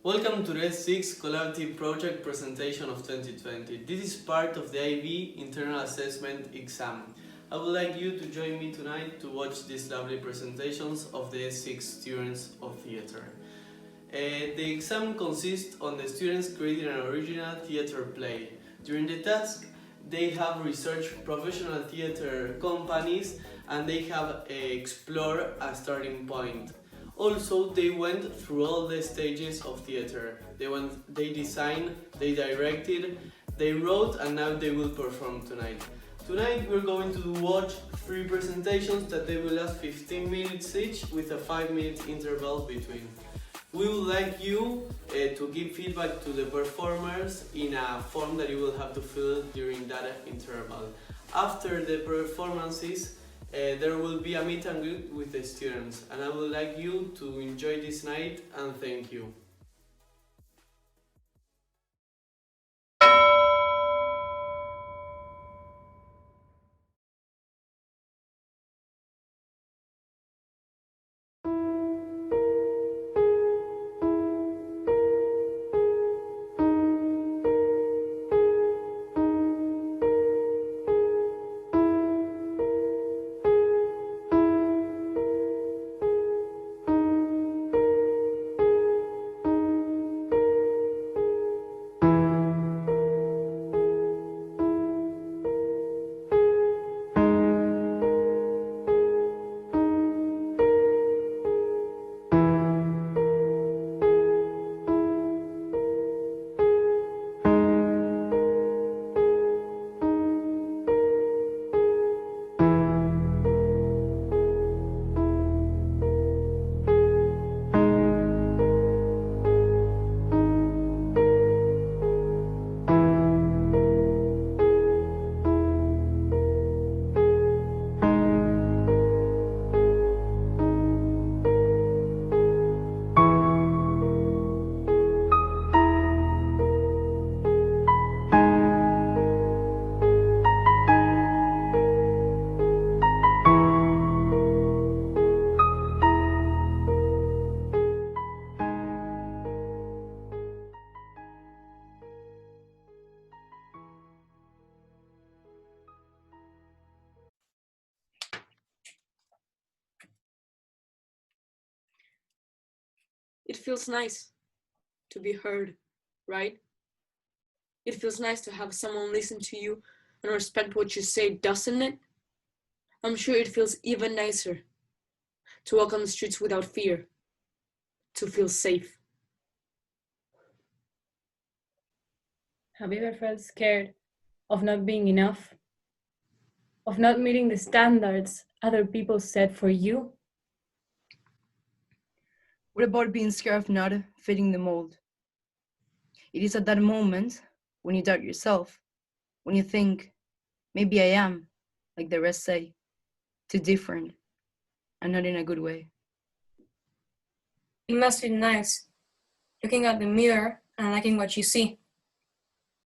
Welcome to the S6 Collaborative Project presentation of 2020. This is part of the IB internal assessment exam. I would like you to join me tonight to watch these lovely presentations of the S6 students of theater. The exam consists on the students creating an original theater play. During the task, they have researched professional theater companies and they have explored a starting point. Also, they went through all the stages of theater. They designed, they directed, they wrote, and now they will perform tonight. Tonight we're going to watch 3 presentations that they will last 15 minutes each with a 5-minute interval between. We would like you to give feedback to the performers in a form that you will have to fill during that interval. After the performances, there will be a meet and greet with the students, and I would like you to enjoy this night and thank you. It feels nice to be heard, right? It feels nice to have someone listen to you and respect what you say, doesn't it? I'm sure it feels even nicer to walk on the streets without fear, to feel safe. Have you ever felt scared of not being enough? Of not meeting the standards other people set for you? What about being scared of not fitting the mold? It is at that moment when you doubt yourself, when you think, maybe I am, like the rest say, too different, and not in a good way. It must feel nice, looking at the mirror and liking what you see,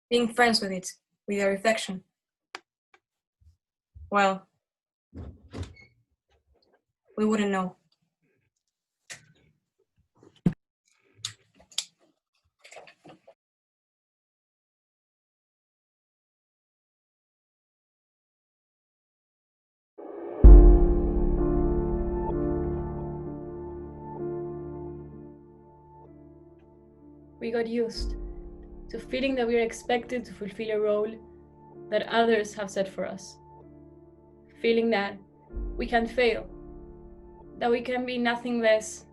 being friends with it, with your reflection. Well, we wouldn't know. We got used to feeling that we are expected to fulfill a role that others have set for us. Feeling that we can fail, that we can be nothing less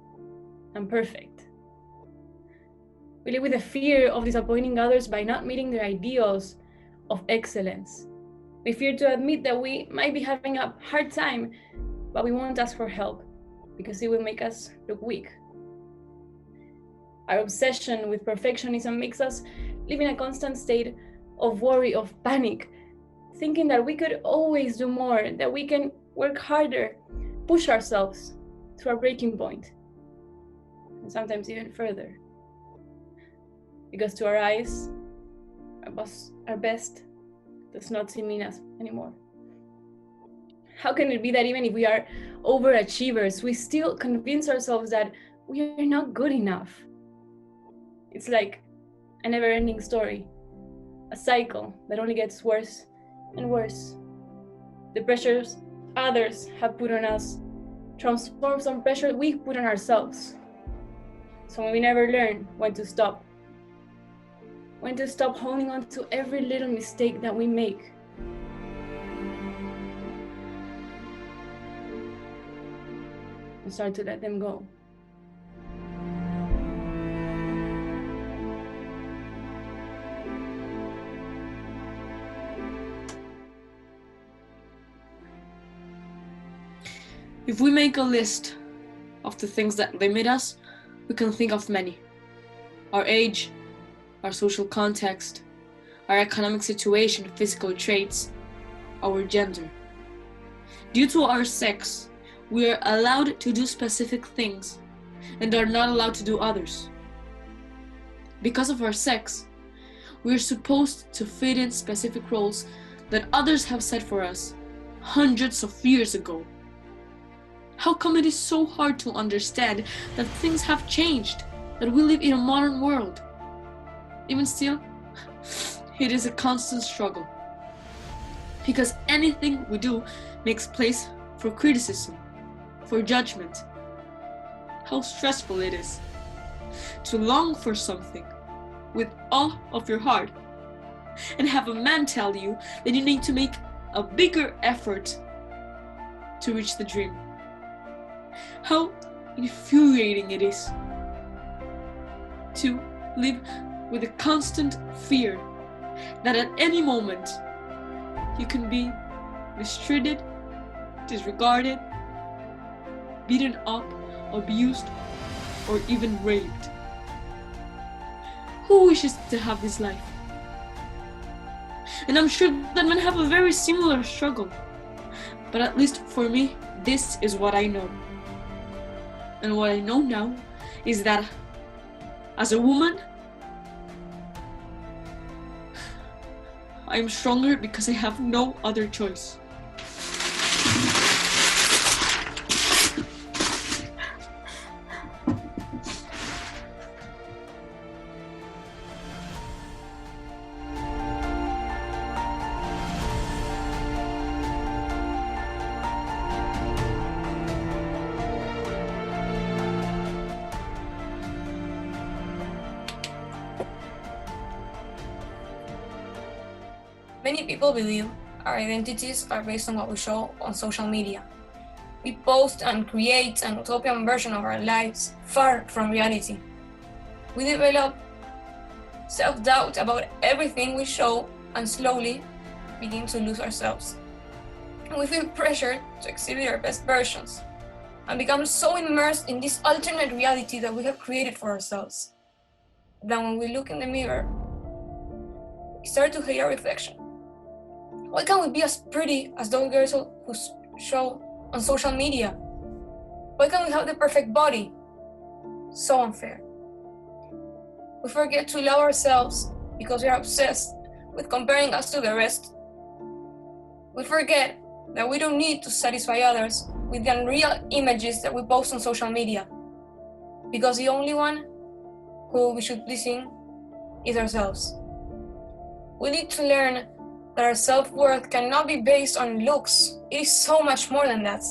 than perfect. We live with the fear of disappointing others by not meeting their ideals of excellence. We fear to admit that we might be having a hard time, but we won't ask for help because it will make us look weak. Our obsession with perfectionism makes us live in a constant state of worry, of panic, thinking that we could always do more, that we can work harder, push ourselves to our breaking point, and sometimes even further. Because to our eyes, our best does not seem enough anymore. How can it be that even if we are overachievers, we still convince ourselves that we are not good enough? It's like a never-ending story, a cycle that only gets worse and worse. The pressures others have put on us transforms some pressure we put on ourselves. So we never learn when to stop holding on to every little mistake that we make. And start to let them go. If we make a list of the things that limit us, we can think of many. Our age, our social context, our economic situation, physical traits, our gender. Due to our sex, we are allowed to do specific things and are not allowed to do others. Because of our sex, we are supposed to fit in specific roles that others have set for us hundreds of years ago. How come it is so hard to understand that things have changed, that we live in a modern world? Even still, it is a constant struggle. Because anything we do makes place for criticism, for judgment. How stressful it is to long for something with all of your heart and have a man tell you that you need to make a bigger effort to reach the dream. How infuriating it is to live with a constant fear that at any moment you can be mistreated, disregarded, beaten up, abused, or even raped. Who wishes to have this life? And I'm sure that men have a very similar struggle. But at least for me, this is what I know. And what I know now is that as a woman, I am stronger because I have no other choice. Many people believe our identities are based on what we show on social media. We post and create an utopian version of our lives far from reality. We develop self-doubt about everything we show and slowly begin to lose ourselves. And we feel pressured to exhibit our best versions and become so immersed in this alternate reality that we have created for ourselves that when we look in the mirror, we start to hate our reflection. Why can't we be as pretty as those girls who show on social media? Why can't we have the perfect body? So unfair. We forget to love ourselves because we are obsessed with comparing us to the rest. We forget that we don't need to satisfy others with the unreal images that we post on social media, because the only one who we should be pleasing is ourselves. We need to learn that our self-worth cannot be based on looks. It is so much more than that.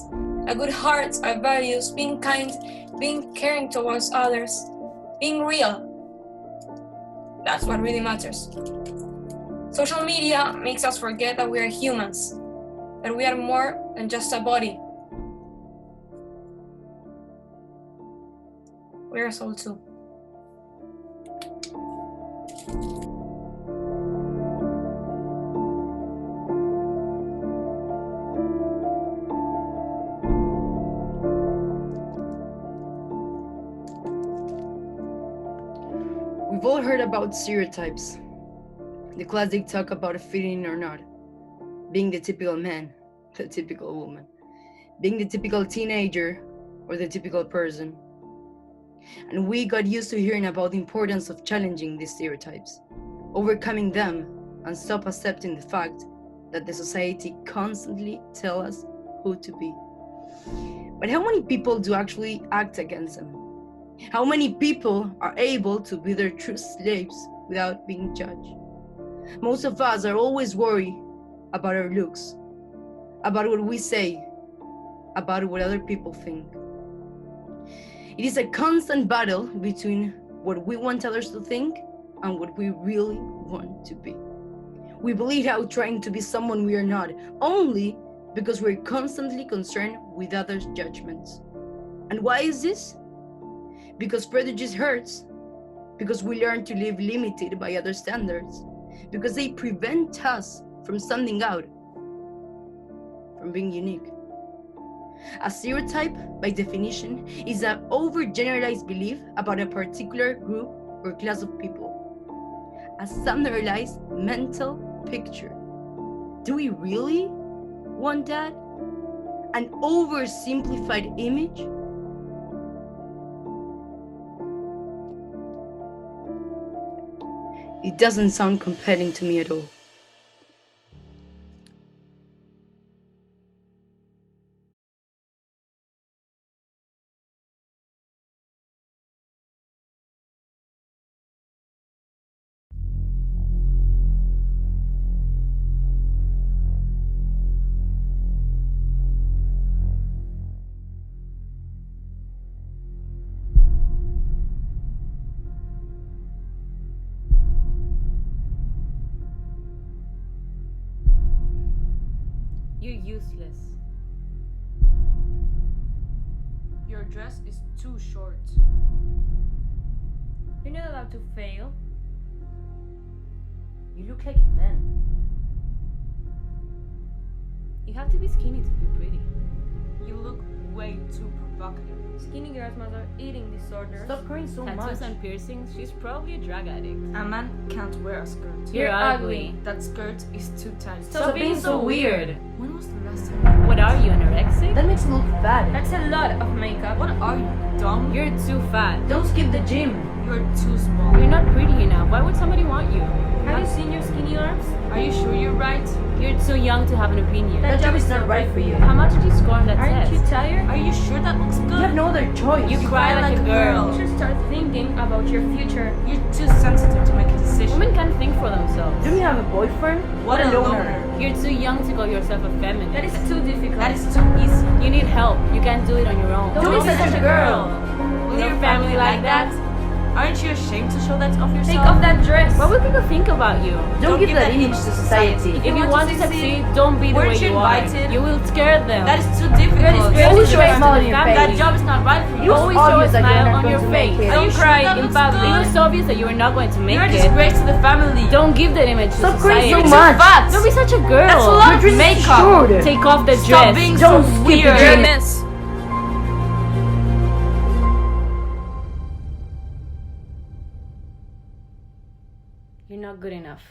A good heart, our values, being kind, being caring towards others, being real. That's what really matters. Social media makes us forget that we are humans, that we are more than just a body. We are a soul too. We've all heard about stereotypes. The classic talk about fitting or not, being the typical man, the typical woman, being the typical teenager or the typical person. And we got used to hearing about the importance of challenging these stereotypes, overcoming them, and stop accepting the fact that the society constantly tells us who to be. But how many people do actually act against them? How many people are able to be their true slaves without being judged? Most of us are always worried about our looks, about what we say, about what other people think. It is a constant battle between what we want others to think and what we really want to be. We bleed out trying to be someone we are not, only because we're constantly concerned with others' judgments. And why is this? Because prejudice hurts, because we learn to live limited by other standards, because they prevent us from standing out, from being unique. A stereotype, by definition, is an overgeneralized belief about a particular group or class of people. A standardized mental picture. Do we really want that? An oversimplified image? It doesn't sound compelling to me at all. You're useless. Your dress is too short. You're not allowed to fail. You look like men. You have to be skinny to be pretty. You look way too provocative. Skinny girls must have eating disorders. Stop crying so tattoos much. and piercings. She's probably a drug addict. A man can't wear a skirt. You're ugly. That skirt is too tight. Stop being so weird. When was the last time? What are you, anorexic? That makes you look fat. That's a lot of makeup. What are you, dumb? You're too fat. Don't skip the gym. You're too small. You're not pretty enough. Why would somebody want you? Have you seen your skinny arms? Are you sure you're right? You're too young to have an opinion. That job is not right for you. How much did you score on that Aren't test? you tired? Are you sure that looks good? You have no other choice. You cry like a girl. You should start thinking about your future. You're too sensitive to make a decision. Women can't think for themselves. Do you have a boyfriend? What a loner. You're too young to call yourself a feminist. That is too difficult. That is too easy. You need help. You can't do it on your own. Don't be such a girl. Will Your family like that? Aren't you ashamed to show that off yourself? Take off that dress. What will people think about you? Don't give that image to society. If you want to succeed, don't be the way Weren't you you are. invited? You will scare them. That is too difficult. You're disgraceful Always to show a the smile rest of on the your family. That job is not right for you. You always show a obvious that you're smile not on going your to make face. it. Don't Are you sure cry that in looks public. good? It was obvious that you were not going to make You're a it. disgrace to the family. Don't give that image to Stop crying society. so much. Fat. Don't be such a girl. That's a lot of Your dress is makeup. short. Take off the Stop dress. being Don't so skip the weird. gym. You're a mess. You're not good enough.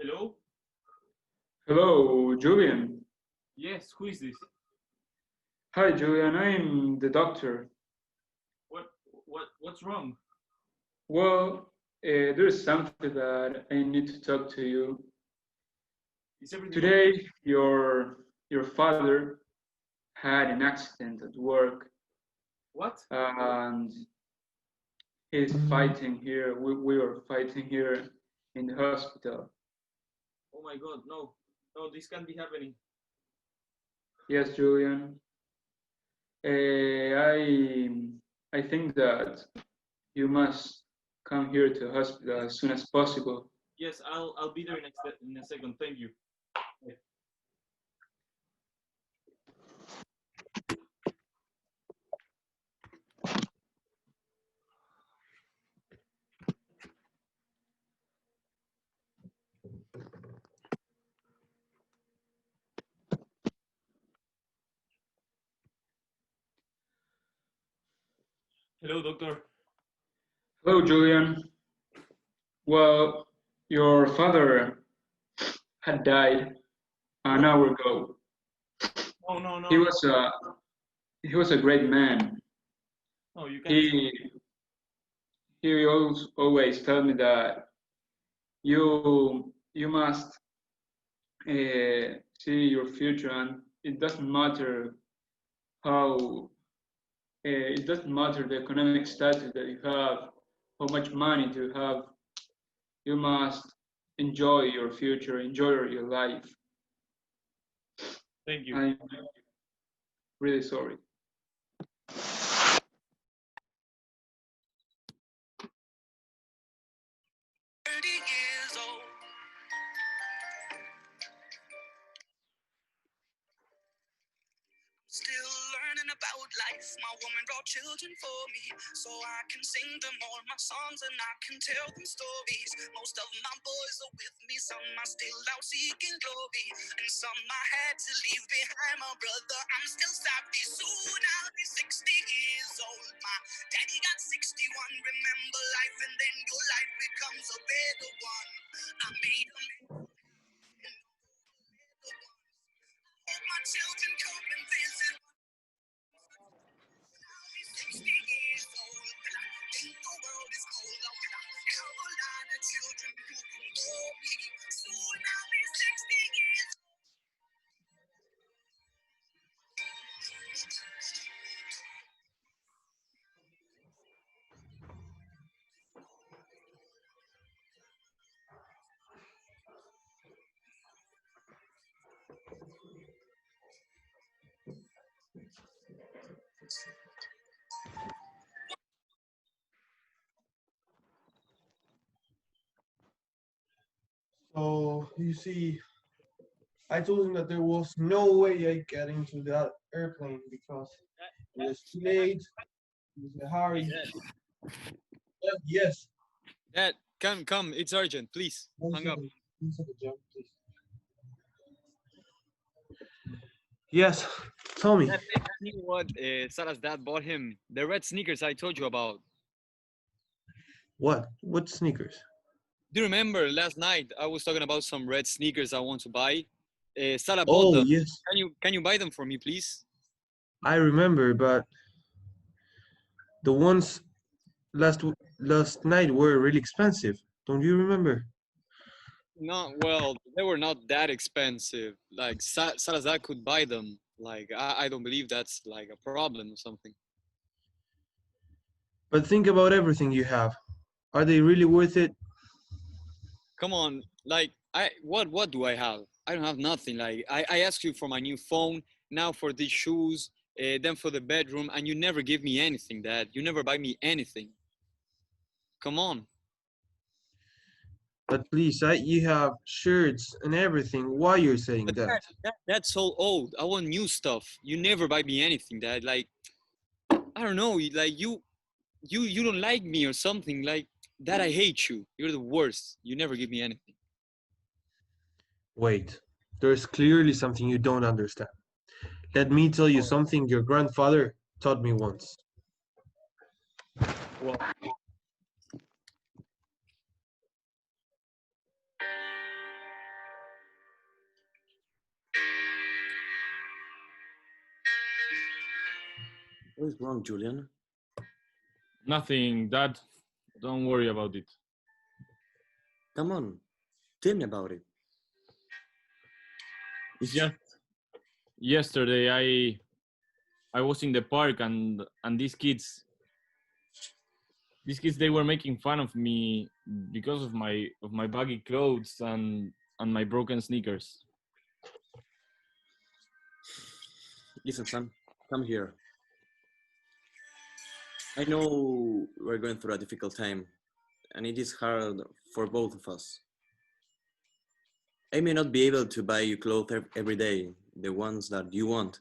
Hello? Hello, Julian. Yes, who is this? Hi, Julian. I'm the doctor. What's wrong? Well, there's something that I need to talk to you. Is everything Today, your father had an accident at work, What? and he's fighting here. We are fighting here in the hospital. Oh my god, no. No, this can't be happening. Yes, Julian. I think that you must come here to the hospital as soon as possible. Yes, I'll be there in a second. Thank you. Hello, doctor. Hello, Julian. Well, your father had died an hour ago. No. He was a great man. No, you can't. He always told me that you must see your future, and it doesn't matter how it doesn't matter the economic status that you have, how much money you have. You must enjoy your future, enjoy your life. Thank you. I'm really sorry. Still learning about life. My woman brought children for me, so I can sing them all my songs and I can tell them stories. Most of my boys are with me, some are still out seeking glory, and some I had to leave behind. My brother, I'm still savvy. Soon I'll be 60 years old. My daddy got 61. Remember life, and then your life becomes a better one. I made a hope my children come and visit. I'll be 60 years old. I think the world is cold. I will have a lot of children who can grow me. Soon I'll be 60 years old. So you see, I told him that there was no way I get into that airplane because it was too late. It was in a hurry. Yes. Dad, come, it's urgent, please. Hang up. 1 second, John, please. Yes, tell me. Dad, see what Sarah's dad bought him? The red sneakers I told you about. What? What sneakers? Do you remember last night I was talking about some red sneakers I want to buy? Sarah bought them. Yes. Can you buy them for me, please? I remember, but the ones last night were really expensive. Don't you remember? No, well, they were not that expensive. Like Salazar could buy them. Like I don't believe that's like a problem or something. But think about everything you have. Are they really worth it? Come on, like what do I have? I don't have nothing. Like I asked you for my new phone, now for these shoes, then for the bedroom, and you never give me anything, Dad. You never buy me anything. Come on. But please, you have shirts and everything. Why you're saying But that? that's so old. I want new stuff. You never buy me anything, Dad. Like I don't know, like you don't like me or something. Like that I hate you. You're the worst. You never give me anything. Wait, there's clearly something you don't understand. Let me tell you something your grandfather taught me once. Well, What is wrong, Julian? Nothing, Dad. Don't worry about it. Come on, tell me about it. It's just yesterday I was in the park and these kids they were making fun of me because of my baggy clothes and my broken sneakers. Listen, son, come here. I know we're going through a difficult time, and it is hard for both of us. I may not be able to buy you clothes every day, the ones that you want,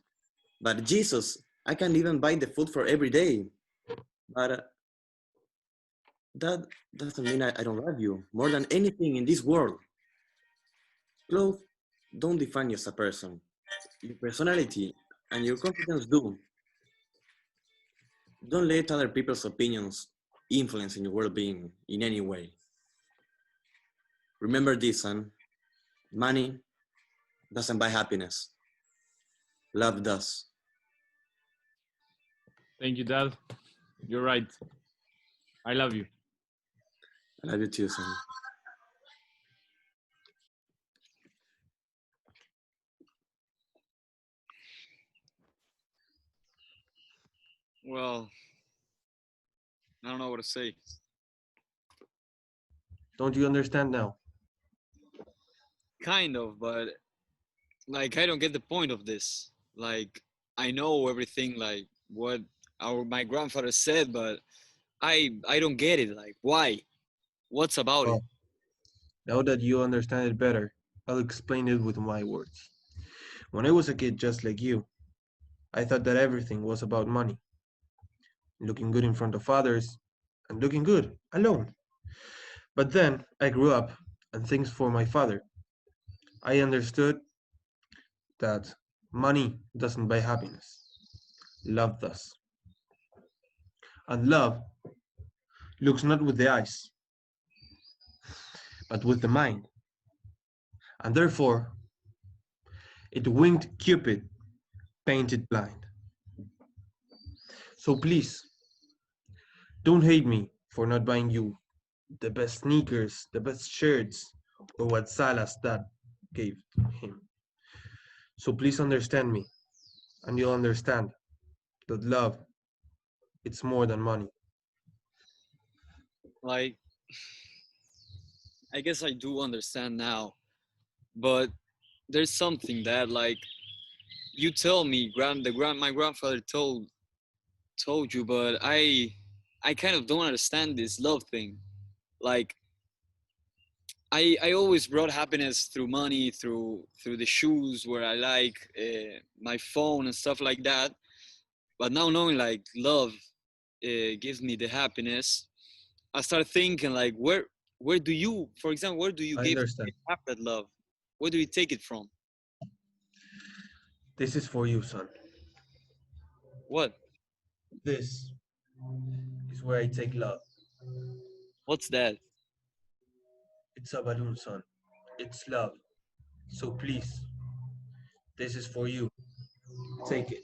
but Jesus, I can't even buy the food for every day. But that doesn't mean I don't love you more than anything in this world. Clothes don't define you as a person. Your personality and your confidence do. Don't let other people's opinions influence your well-being in any way. Remember this, son. Money doesn't buy happiness. Love does. Thank you, Dad. You're right. I love you. I love you too, son. well, I don't know what to say. Don't you understand now? Kind of, but like I don't get the point of this. Like I know everything, like what my grandfather said, but I don't get it. Like why? What's about it? Well, now that you understand it better, I'll explain it with my words. When I was a kid just like you, I thought that everything was about money. Looking good in front of others, and looking good alone. But then I grew up, and thanks for my father, I understood that money doesn't buy happiness. Love does. And love looks not with the eyes, but with the mind. And therefore, it winged Cupid painted blind. So please, don't hate me for not buying you the best sneakers, the best shirts, or what Salas dad gave him. So please understand me, and you'll understand that love, it's more than money. Like I guess I do understand now, but there's something that like you tell me, my grandfather told you, but I kind of don't understand this love thing. Like I always brought happiness through money, through the shoes where I like, my phone and stuff like that. But now knowing like love gives me the happiness, I start thinking like where do you, for example, where do you I give understand. have that love? Where do you take it from? This is for you, son. What? This is where I take love. What's that? It's a balloon, son. It's love. So please, this is for you. Take it.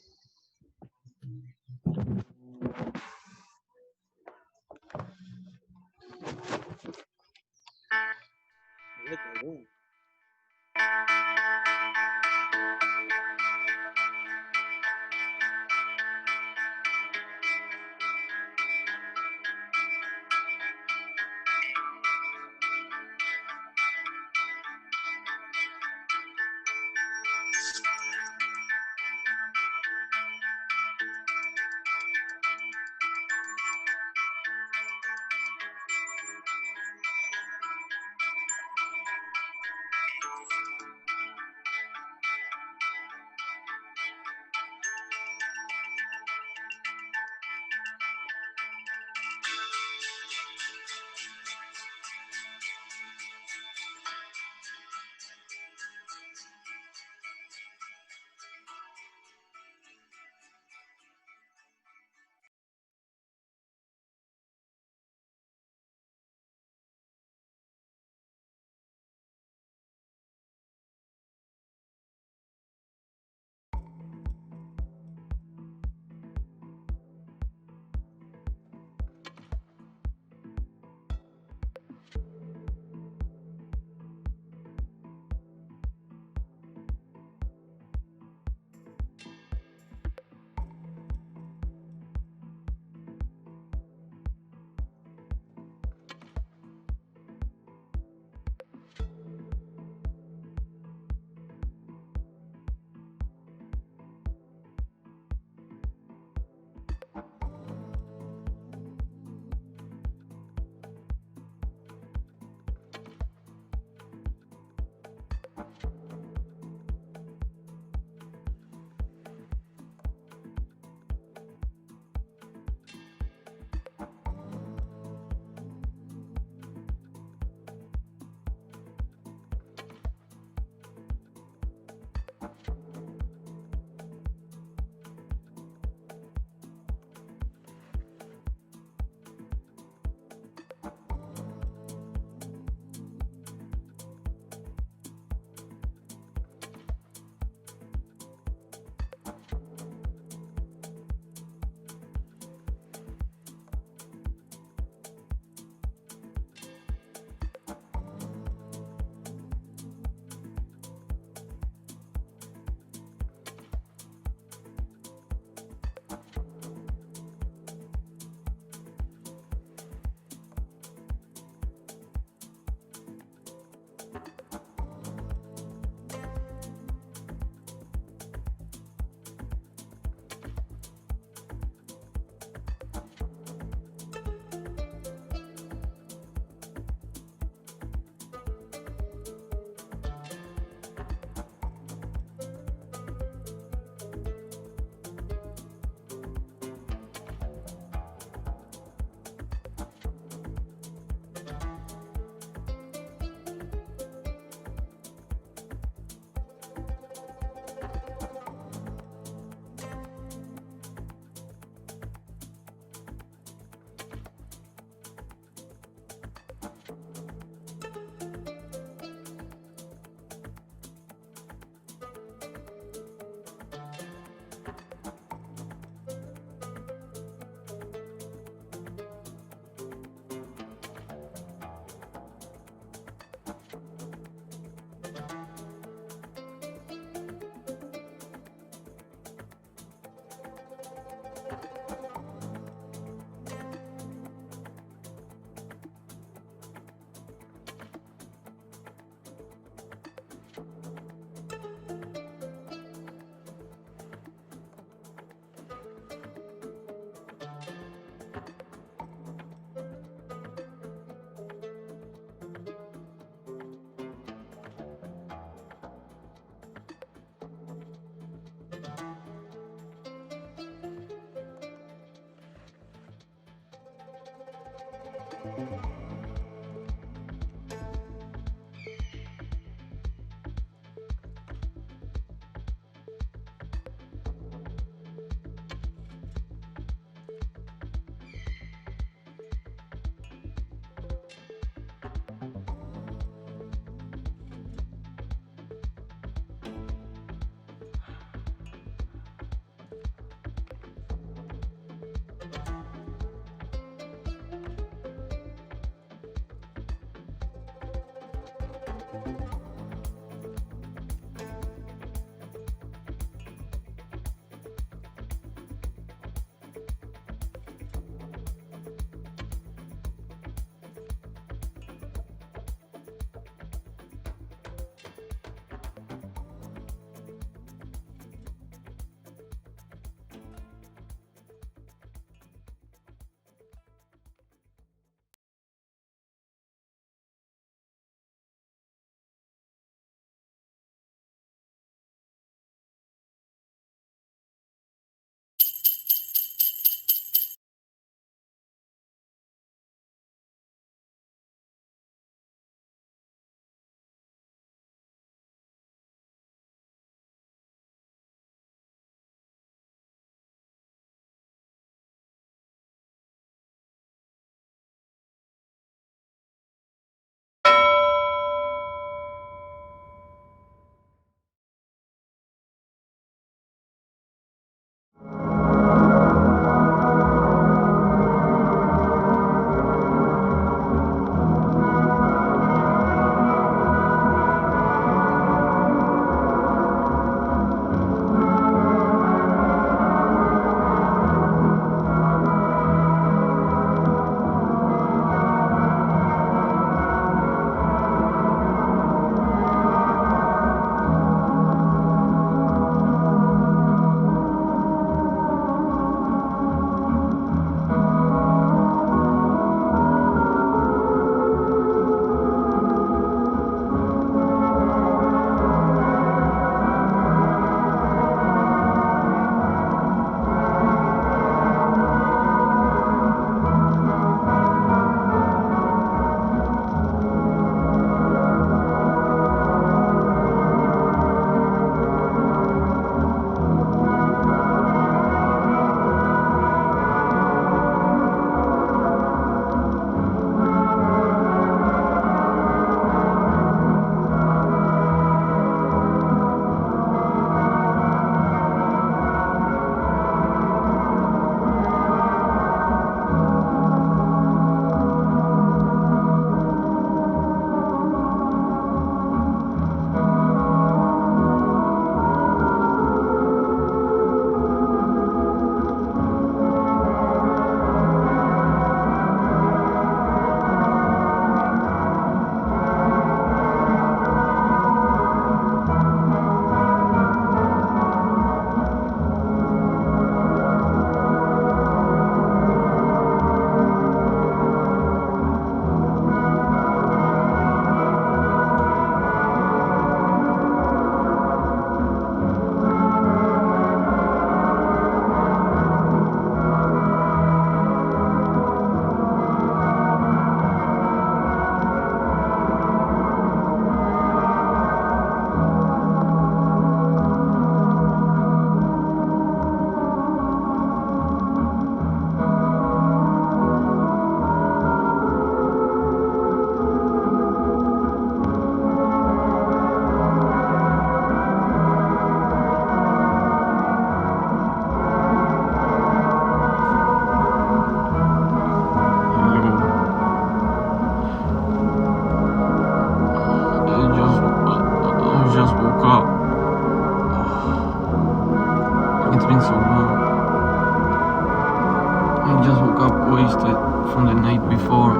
from the night before,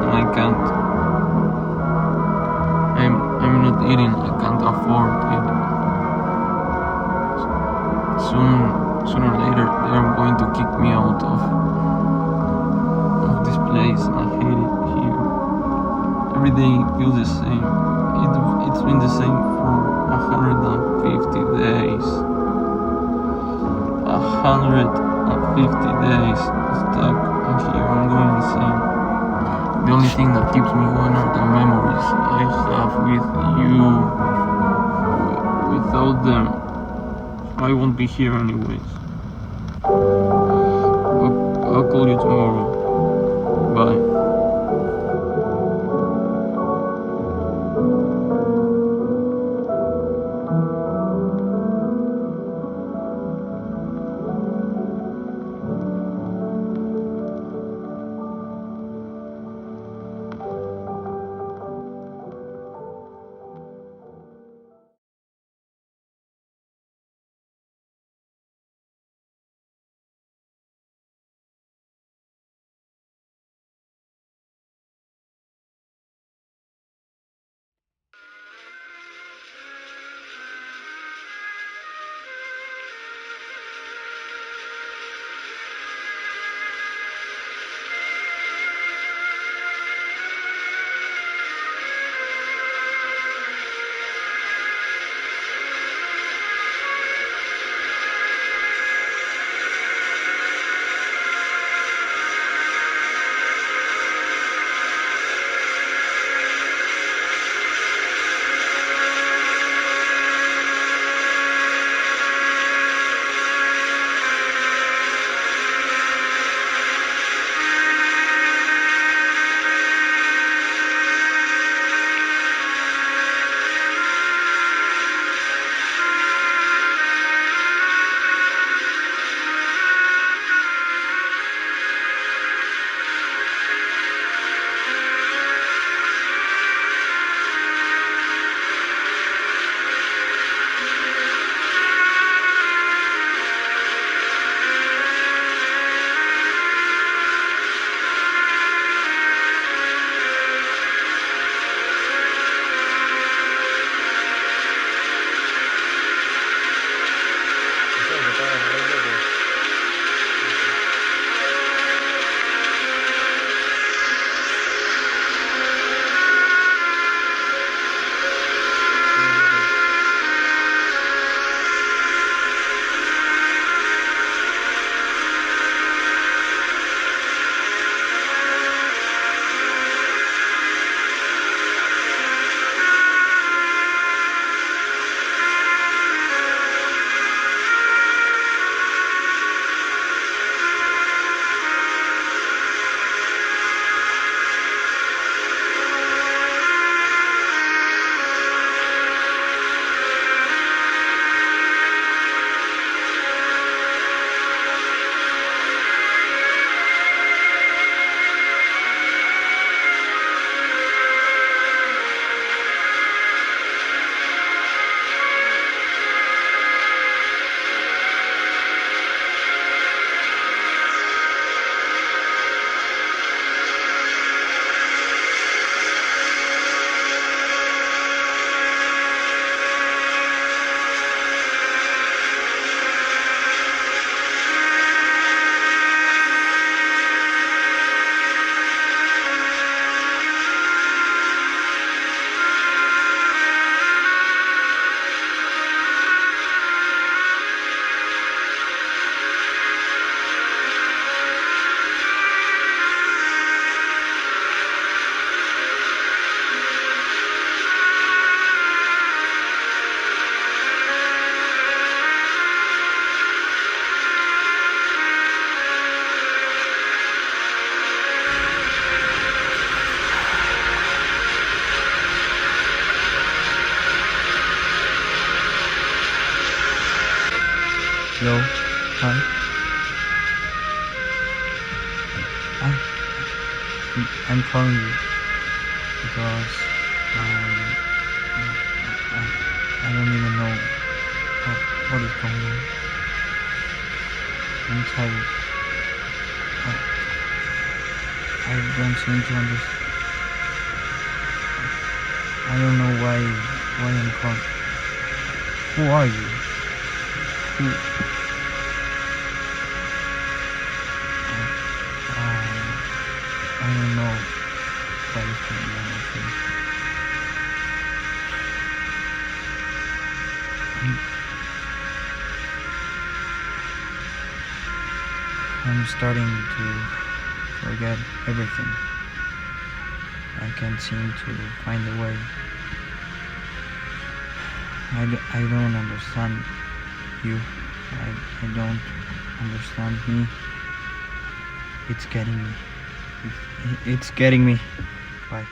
and I can't. I'm not eating. I can't afford it. Sooner or later, they are going to kick me out of this place, and I hate it here. Every day feels the same. It's been the same for 150 days. 150 days stuck here. I'm going insane. The only thing that keeps me going are the memories I have with you. Without them, I won't be here anyways. I'll call you tomorrow. Bye. Hello. Hi. I'm calling you because I don't even know what is going on. I'm tired. I don't seem to understand. I don't know why I'm calling. Who are you? Who? I don't know what is going on with me. I'm starting to forget everything. I can't seem to find a way. I don't understand you. I don't understand me. It's getting me. It's getting me. Bye.